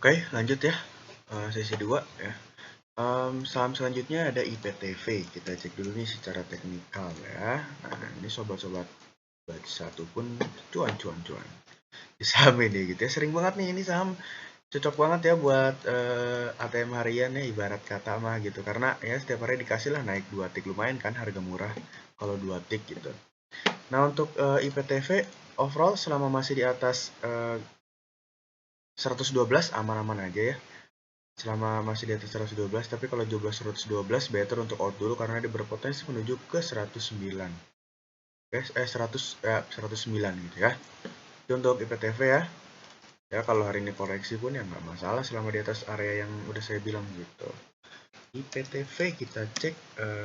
Oke, lanjut ya. Sesi 2 ya. Saham selanjutnya ada IPTV. Kita cek dulu nih secara teknikal ya. Nah, ini sobat-sobat batch 1 pun cuan. Di saham ini gitu ya. Sering banget nih ini saham cocok banget ya buat ATM harian ya, ibarat kata mah gitu. Karena ya setiap hari dikasih lah naik 2 tik, lumayan kan harga murah kalau 2 tik gitu. Nah, untuk IPTV overall selama masih di atas 112 aman-aman aja ya. Selama masih di atas 112, tapi kalau jumlah 112 better untuk out dulu karena dia berpotensi menuju ke 109. Guys, 109 gitu ya. Itu untuk IPTV ya. Ya kalau hari ini koreksi pun ya nggak masalah selama di atas area yang udah saya bilang gitu. IPTV kita cek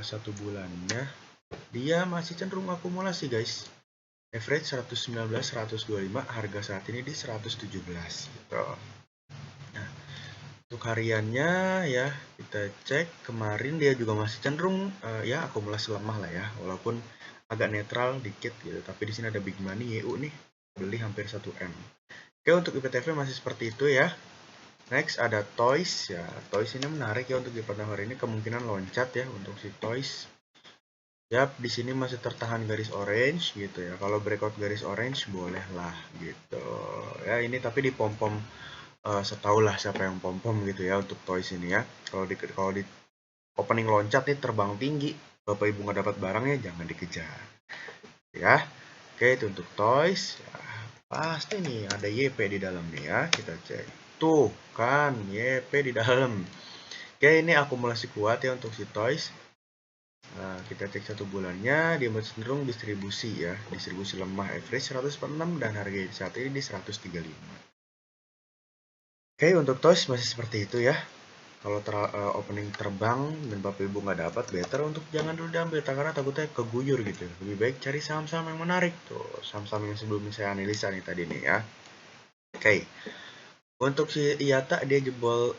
1 bulannya, dia masih cenderung akumulasi guys. Average 119, 125, harga saat ini di 117 gitu. Nah, untuk hariannya ya kita cek kemarin dia juga masih cenderung ya akumulasi lemah lah ya, walaupun agak netral dikit gitu. Tapi di sini ada big money YU nih, beli hampir 1M. Oke, untuk IPTV masih seperti itu ya. Next ada Toys ya. Toys ini menarik ya untuk di pada hari ini, kemungkinan loncat ya untuk si Toys. Yap, di sini masih tertahan garis orange gitu ya. Kalau breakout garis orange boleh lah gitu. Ya ini tapi di pom-pom setahu lah siapa yang pom-pom gitu ya untuk Toys ini ya. Kalau di opening loncat nih terbang tinggi, Bapak Ibu nggak dapat barangnya jangan dikejar. Ya. Oke, itu untuk Toys. Ya, pasti nih ada YP di dalam nih ya. Kita cek. Tuh kan YP di dalam. Oke, ini akumulasi kuat ya untuk si Toys. Nah, kita cek 1 bulannya, dia masih cenderung distribusi ya. Distribusi lemah, average 146 dan harga saat ini di 135. Oke, untuk Toys masih seperti itu ya. Kalau opening terbang dan Bapak Ibu nggak dapat, better untuk jangan dulu diambil karena takutnya keguyur gitu. Lebih baik cari saham-saham yang menarik tuh, saham-saham yang sebelumnya saya analisa nih tadi nih ya. Oke, untuk si IATA dia jebol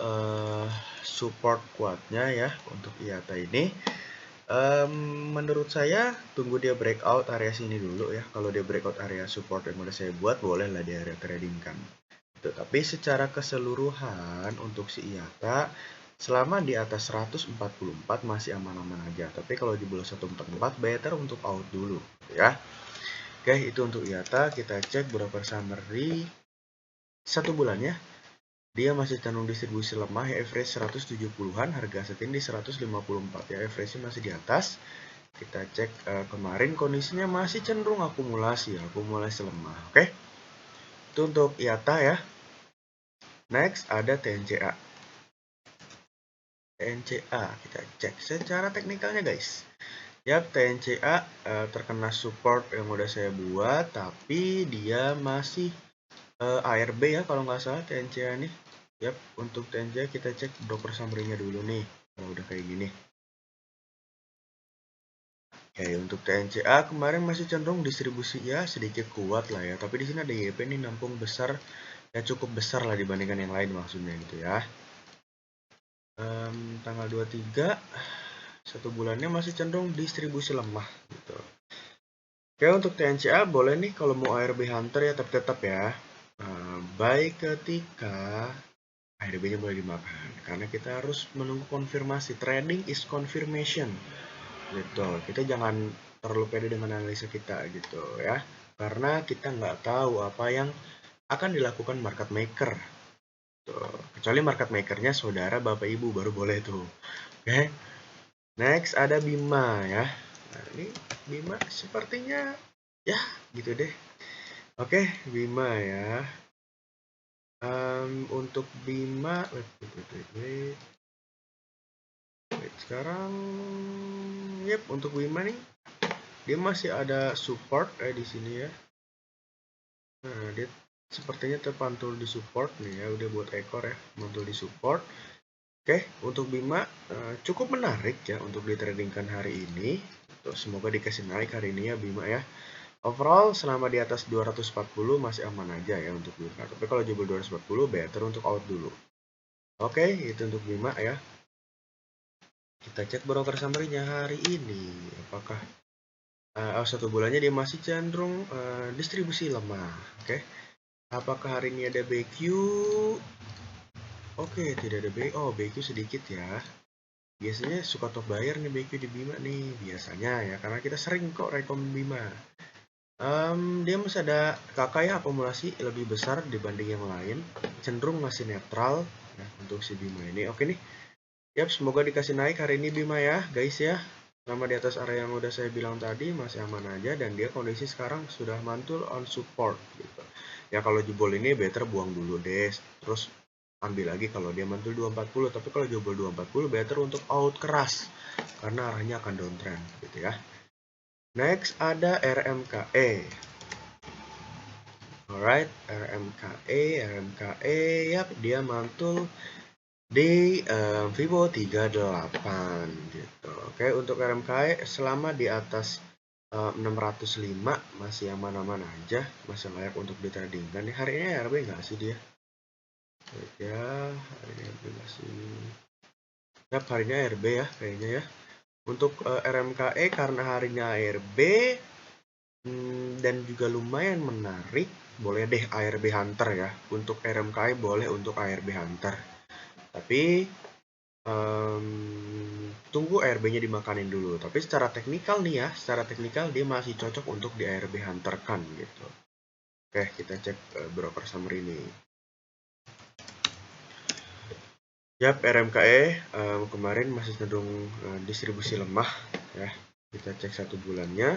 support kuatnya ya untuk IATA ini. Menurut saya tunggu dia breakout area sini dulu ya. Kalau dia breakout area support yang udah saya buat, boleh lah di area trading kan. Gitu. Tapi secara keseluruhan untuk si IATA selama di atas 144 masih aman-aman aja. Tapi kalau di bawah 144 better untuk out dulu ya. Oke, itu untuk IATA. Kita cek broker summary 1 bulannya. Dia masih cenderung distribusi lemah ya, average 170-an, harga saat ini di 154 ya, average masih di atas. Kita cek kemarin kondisinya masih cenderung akumulasi ya, akumulasi lemah. Oke. Itu untuk IATA ya. Next ada TNCA. TNCA kita cek secara teknikalnya guys. Yap, TNCA terkena support yang udah saya buat, tapi dia masih ARB ya kalau nggak salah TNCA nih. Yap, untuk TNCA kita cek broker summary-nya dulu nih. Kalau udah kayak gini. Oke, untuk TNCA kemarin masih cenderung distribusi ya sedikit kuat lah ya. Tapi di sini ada YP nih nampung besar, ya cukup besar lah dibandingkan yang lain maksudnya gitu ya. Tanggal 23, 1 bulannya masih cenderung distribusi lemah gitu. Oke, untuk TNCA boleh nih kalau mau ARB Hunter ya tetap ya. Baik ketika ARB-nya boleh dimakan karena kita harus menunggu konfirmasi. Trading is confirmation gitu. Kita jangan terlalu pede dengan analisa kita gitu ya, karena kita nggak tahu apa yang akan dilakukan market maker tuh. Kecuali market makernya saudara Bapak Ibu baru boleh tuh. Oke, next ada Bima ya. Nah, ini Bima sepertinya ya gitu deh. Oke, Bima ya. Untuk Bima sekarang yep, untuk Bima nih dia masih ada support di sini ya. Nah, dia sepertinya terpantul di support nih ya, udah buat ekor ya, mantul di support. Oke, untuk Bima cukup menarik ya untuk ditradingkan hari ini. Semoga dikasih naik hari ini ya Bima ya. Overall selama di atas 240 masih aman aja ya untuk Bima. Tapi kalau jebol 240 better untuk out dulu. Oke, itu untuk Bima ya. Kita cek broker summary-nya hari ini. Apakah 1 bulannya dia masih cenderung distribusi lemah. Oke. Apakah hari ini ada BQ? Oke, tidak ada BQ sedikit ya. Biasanya suka top buyer nih BQ di Bima nih, biasanya ya, karena kita sering kok rekom Bima. Dia masih ada kakak ya, akumulasi lebih besar dibanding yang lain, cenderung masih netral ya, untuk si Bima ini. Oke nih, yap, semoga dikasih naik hari ini Bima ya guys ya. Selama di atas area yang udah saya bilang tadi masih aman aja, dan dia kondisi sekarang sudah mantul on support gitu. Ya kalau jebol ini better buang dulu deh, terus ambil lagi kalau dia mantul 240, tapi kalau jebol 240 better untuk out keras karena arahnya akan downtrend gitu ya. Next ada RMKE. Alright, RMKE, yap, dia mantul di Vivo 38 gitu. Oke, untuk RMKE selama di atas 605 masih aman-aman aja, masih layak untuk ditradingkan. Hari ini ARB nggak sih dia? Ya, hari ini ARB masih. Ya, harinya ARB ya kayaknya ya. Untuk RMKE karena harinya ARB dan juga lumayan menarik, boleh deh ARB Hunter ya. Untuk RMKE boleh untuk ARB Hunter. Tapi tunggu ARB-nya dimakanin dulu. Tapi secara teknikal nih ya, secara teknikal dia masih cocok untuk di ARB Hunter kan gitu. Oke, kita cek broker summary ini. Yap, RMKE kemarin masih cenderung distribusi lemah ya. Kita cek satu bulannya.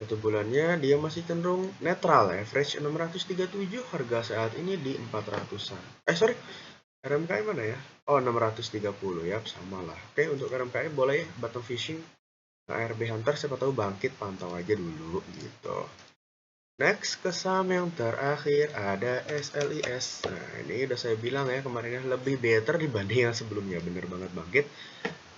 Satu bulannya dia masih cenderung netral, average 637, harga saat ini di 400-an. Sorry, RMKE mana ya? Oh, 630 ya, sama lah. Oke, untuk RMKE boleh bottom fishing ARB Hunter, siapa tahu bangkit, pantau aja dulu gitu. Next, ke saham yang terakhir ada SLIS. Nah, ini udah saya bilang ya kemarinnya lebih better dibanding yang sebelumnya, bener banget bangkit.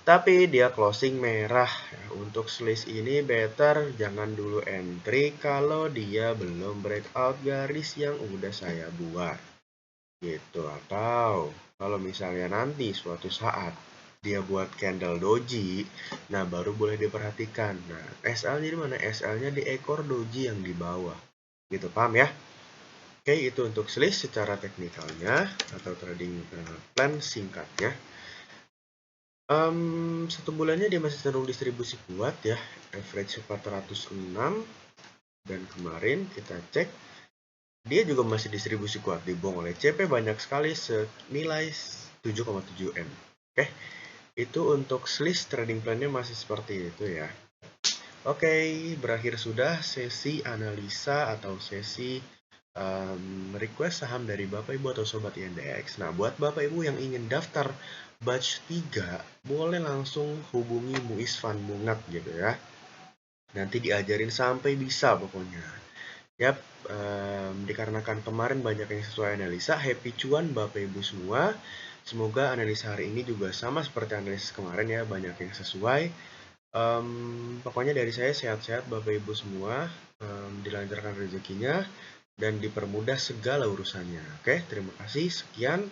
Tapi dia closing merah. Untuk SLIS ini better jangan dulu entry kalau dia belum breakout garis yang udah saya buat. Gitu. Atau kalau misalnya nanti suatu saat dia buat candle doji, nah baru boleh diperhatikan. Nah, SL-nya di mana? SL-nya di ekor doji yang di bawah. Gitu, paham ya? Oke, itu untuk SLIS secara teknikalnya atau trading plan singkatnya. Satu bulannya dia masih cenderung distribusi kuat ya, average 406, dan kemarin kita cek dia juga masih distribusi kuat, dibuang oleh CP banyak sekali senilai 7,7 M. Oke, itu untuk SLIS trading plan-nya masih seperti itu ya. Oke, berakhir sudah sesi analisa atau sesi request saham dari Bapak Ibu atau Sobat INDX. Nah, buat Bapak Ibu yang ingin daftar batch 3, boleh langsung hubungi Muiz Van Mungat gitu ya. Nanti diajarin sampai bisa pokoknya. Yap, dikarenakan kemarin banyak yang sesuai analisa, happy cuan Bapak Ibu semua. Semoga analisa hari ini juga sama seperti analisa kemarin ya, banyak yang sesuai. Pokoknya dari saya sehat-sehat Bapak Ibu semua, dilancarkan rezekinya dan dipermudah segala urusannya. Oke, terima kasih. Sekian.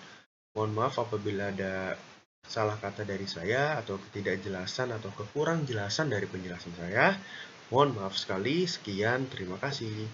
Mohon maaf apabila ada salah kata dari saya atau ketidakjelasan atau kekurang jelasan dari penjelasan saya. Mohon maaf sekali. Sekian, terima kasih.